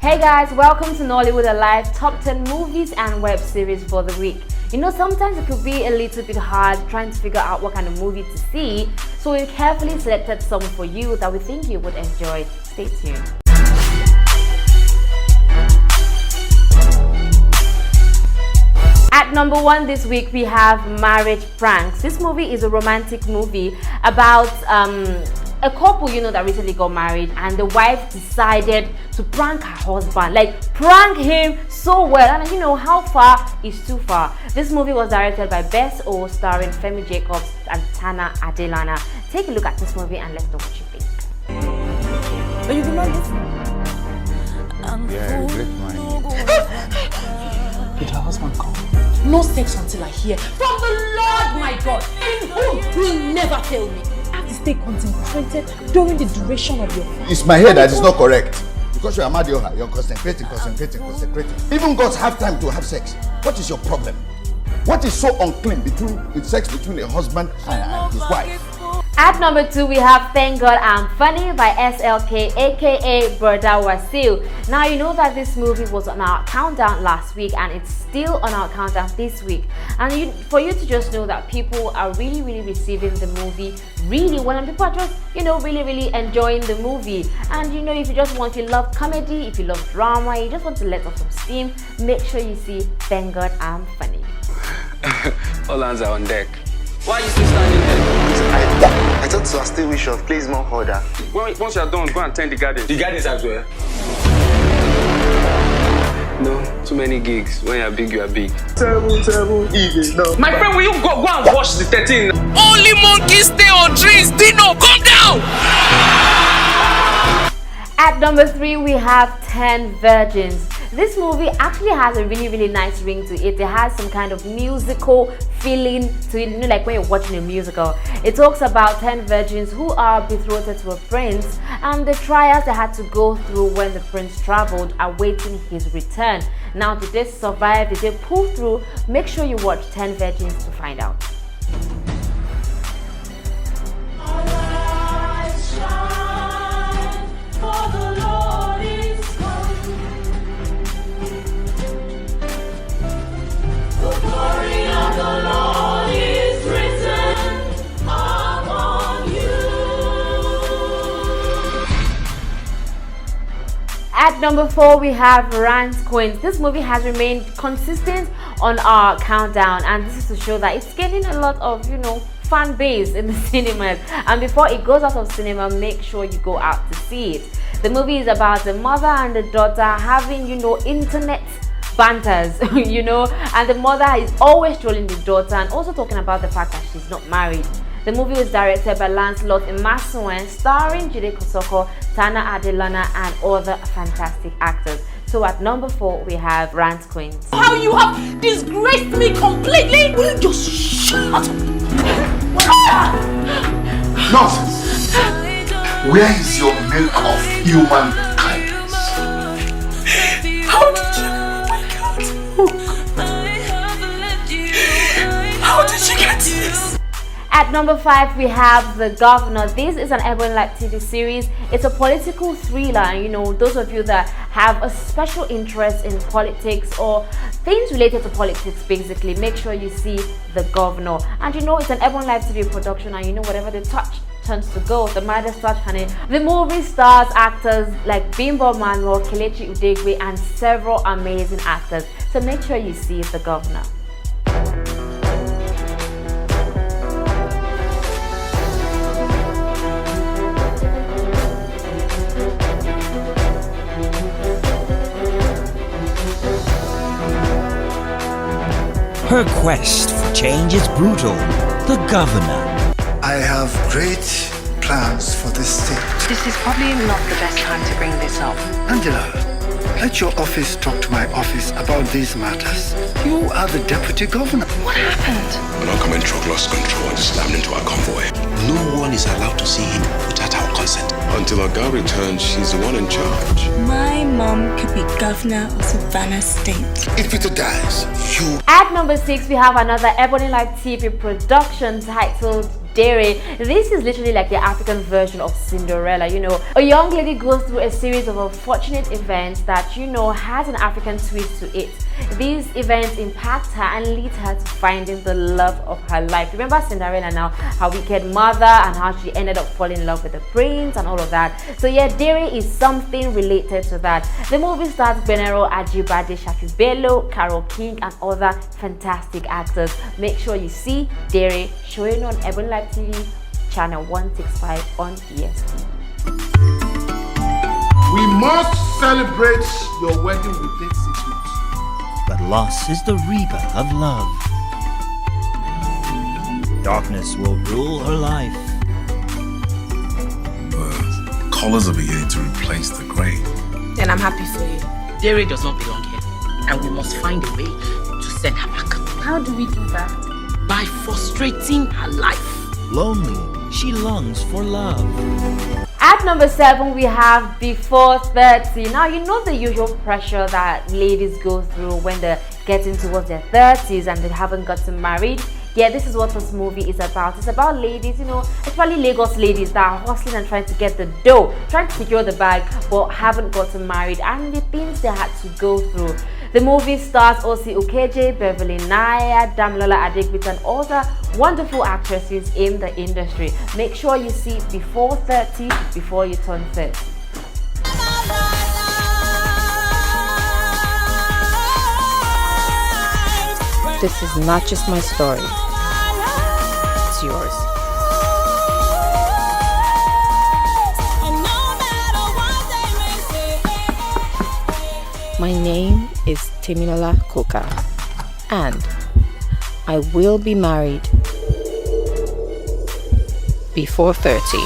Hey guys, welcome to Nollywood Alive Top 10 Movies and Web Series for the week. You know, sometimes it could be a little bit hard trying to figure out what kind of movie to see, so we carefully selected some for you that we think you would enjoy. Stay tuned. At number 1 this week, we have Marriage Pranks. This movie is a romantic movie about a couple, that recently got married, and the wife decided to prank her husband, like prank him so well, and how far is too far. This movie was directed by Bess O, starring Femi Jacobs and Tana Adelana. Take a look at this movie and let's know what you think. But you did not listen. Yeah, great mind. Did her husband come? No sex until I hear from the Lord, my God, in whom will never fail me. I have to stay concentrated during the duration of your fast. It's my head that is not correct. Because you are mad, you're concentrating. Even gods have time to have sex. What is your problem? What is so unclean with sex between a husband and his wife? At number 2, we have Fangirl Im Funny by SLK, aka Berda Wasil. Now, you know that this movie was on our countdown last week and it's still on our countdown this week. And for you to just know that people are really receiving the movie really well, and people are just, really enjoying the movie. And if you love comedy, if you love drama, you just want to let off some steam, make sure you see Fangirl Im Funny. All hands are on deck. Why are you still standing there? I thought so. I still wish of place more order. Once you're done, go and tend the garden. The garden is as well. No, too many gigs. When you're big, you are big. Terrible, easy. No. My friend, will you go and wash the 13? Only monkeys stay on trees. Dino, come down! At number 3, we have 10 Virgins. This movie actually has a really nice ring to it. It has some kind of musical feeling to it, like when you're watching a musical. It talks about 10 virgins who are betrothed to a prince and the trials they had to go through when the prince traveled, awaiting his return. Now, did they survive? Did they pull through? Make sure you watch 10 Virgins to find out. At number 4, we have Rance Queens. This movie has remained consistent on our countdown, and this is to show that it's gaining a lot of, fan base in the cinemas. And before it goes out of cinema, make sure you go out to see it. The movie is about the mother and the daughter having, internet banters, and the mother is always trolling the daughter and also talking about the fact that she's not married. The movie was directed by Lancelot Imasuen, starring Jide Kosoko, Tana Adelana, and other fantastic actors. So at number 4, we have Rance Queens. How you have disgraced me completely! Will you just shut up? Nonsense! Where is your milk of human kindness? How did you? Oh my God! How did you get this? At number 5, we have The Governor. This is an Ebony Light TV series. It's a political thriller. Those of you that have a special interest in politics or things related to politics, basically, make sure you see The Governor. And it's an Ebony Light TV production, and whatever they touch turns to gold. The Midas touch, honey. The movie stars actors like Bimbo Manuel, Kelechi Udegwe, and several amazing actors. So make sure you see The Governor. Her quest for change is brutal. The Governor. I have great plans for this state. This is probably not the best time to bring this up. Angela, let your office talk to my office about these matters. You are the deputy governor. What happened? An oncoming truck lost control and slammed into our convoy. No one is allowed to see him without our consent. Until our girl returns, she's the one in charge. My mom could be governor of Savannah State. If Peter dies, you... At number 6, we have another Ebony Light TV production titled Dere. This is literally like the African version of Cinderella. You know, a young lady goes through a series of unfortunate events that, you know, has an African twist to it. These events impact her and lead her to finding the love of her life. Remember Cinderella now, her wicked mother and how she ended up falling in love with the prince and all of that. So yeah, Dere is something related to that. The movie stars Benero Ajibade, Shafi Bello, Carol King and other fantastic actors. Make sure you see Dere, showing on Ebon Live TV, channel 165 on DSTV. We must celebrate your wedding within 6 months. But loss is the rebirth of love. Darkness will rule her life. But colors are beginning to replace the gray. Then I'm happy for you. Dere does not belong here, and we must find a way to send her back. How do we do that? By frustrating her life. Lonely, she longs for love. At number 7, we have Before 30. Now, you know the usual pressure that ladies go through when they're getting towards their 30s and they haven't gotten married. Yeah, this is what this movie is about. It's about ladies, you know, especially Lagos ladies that are hustling and trying to get the dough, trying to secure the bag, but haven't gotten married, and the things they had to go through. The movie stars Osi Okeje, Beverly Naya, Damlola Adegbit, and other wonderful actresses in the industry. Make sure you see Before 30 before you turn 30. This is not just my story. It's yours. My name is Timilola Koka, and I will be married before 30.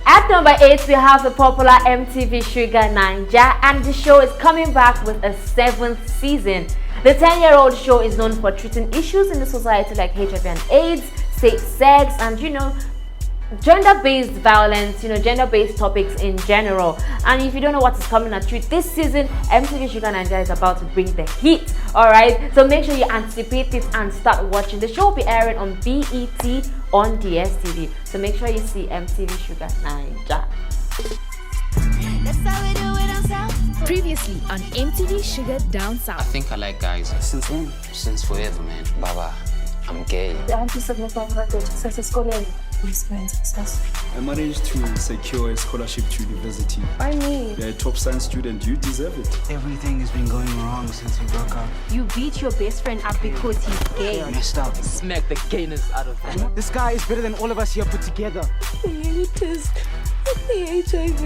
At number 8, we have the popular MTV Sugar Naija, and the show is coming back with a 7th season. The 10-year-old show is known for treating issues in the society like HIV and AIDS, safe sex, and, you know, gender-based violence, you know, gender-based topics in general. And if you don't know what is coming at you this season, MTV Sugar Naija is about to bring the heat. Alright, so make sure you anticipate this and start watching. The show will be airing on BET on DSTV, so make sure you see MTV Sugar Naija. Previously on MTV Sugar Down South. I think I like guys. Since when? Since forever, man. Baba, I'm gay. I'm just looking for success scholarly. Success. I managed to secure a scholarship to university. I mean, you're a top science student. You deserve it. Everything has been going wrong since you broke up. you beat your best friend up because he's gay. Messed up. Smack the gayness out of him. This guy is better than all of us here put together. HIV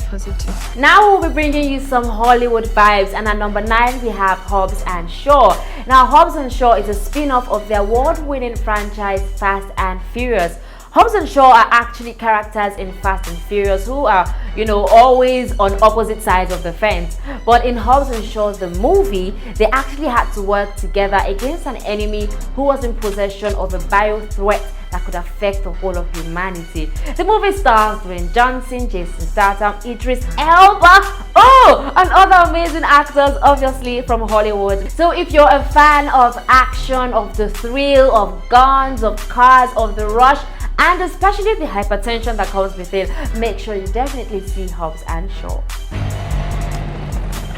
positive. Now we'll be bringing you some Hollywood vibes, and at number 9 we have Hobbs and Shaw. Now Hobbs and Shaw is a spin-off of the award-winning franchise Fast and Furious. Hobbs and Shaw are actually characters in Fast and Furious who are, you know, always on opposite sides of the fence. But in Hobbs and Shaw, the movie, they actually had to work together against an enemy who was in possession of a bio threat that could affect the whole of humanity. The movie stars Dwayne Johnson, Jason Statham, Idris Elba, and other amazing actors, obviously from Hollywood. So if you're a fan of action, of the thrill, of guns, of cars, of the rush, and especially the hypertension that comes with it, make sure you definitely see Hobbs and Shaw.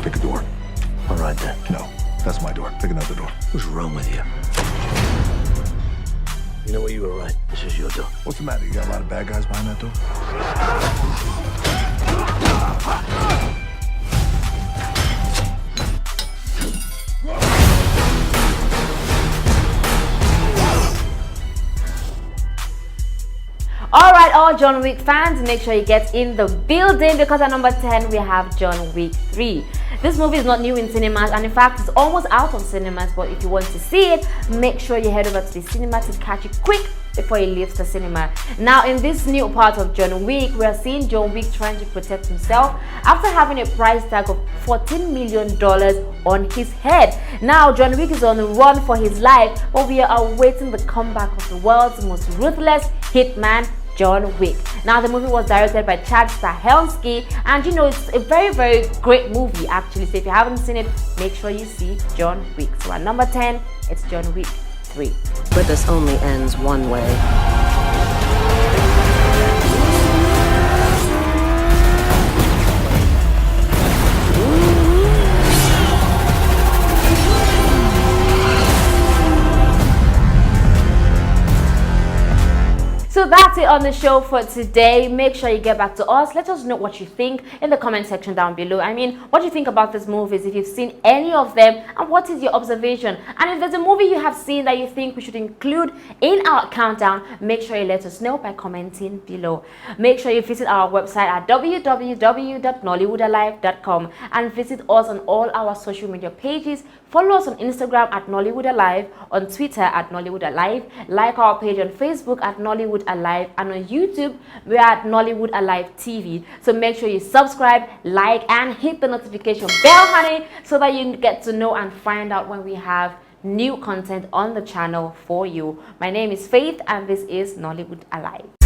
Pick a door. All right then. No, that's my door. Pick another door. What's wrong with you? You know what, you were right. This is your door. What's the matter? You got a lot of bad guys behind that door? Alright, all John Wick fans, make sure you get in the building, because at number 10 we have John Wick 3. This movie is not new in cinemas, and in fact it's almost out of cinemas, but if you want to see it, make sure you head over to the cinema to catch it quick before he leaves the cinema. Now in this new part of John Wick, we are seeing John Wick trying to protect himself after having a price tag of $14 million on his head. Now John Wick is on the run for his life, but we are awaiting the comeback of the world's most ruthless hitman, John Wick. Now, the movie was directed by Chad Stahelski, and you know, it's a very, very great movie actually. So if you haven't seen it, make sure you see John Wick. So at number 10, it's John Wick 3. But this only ends one way. So that's it on the show for today. Make sure you get back to us. Let us know what you think in the comment section down below. I mean, what do you think about these movies, if you've seen any of them, and what is your observation? And if there's a movie you have seen that you think we should include in our countdown, make sure you let us know by commenting below. Make sure you visit our website at www.nollywoodalive.com and visit us on all our social media pages. Follow us on Instagram at Nollywood Alive, on Twitter at Nollywood Alive, like our page on Facebook at Nollywood Alive, and on YouTube we are at Nollywood Alive TV. So make sure you subscribe, like, and hit the notification bell, honey, so that you get to know and find out when we have new content on the channel for you. My name is Faith, and this is Nollywood Alive.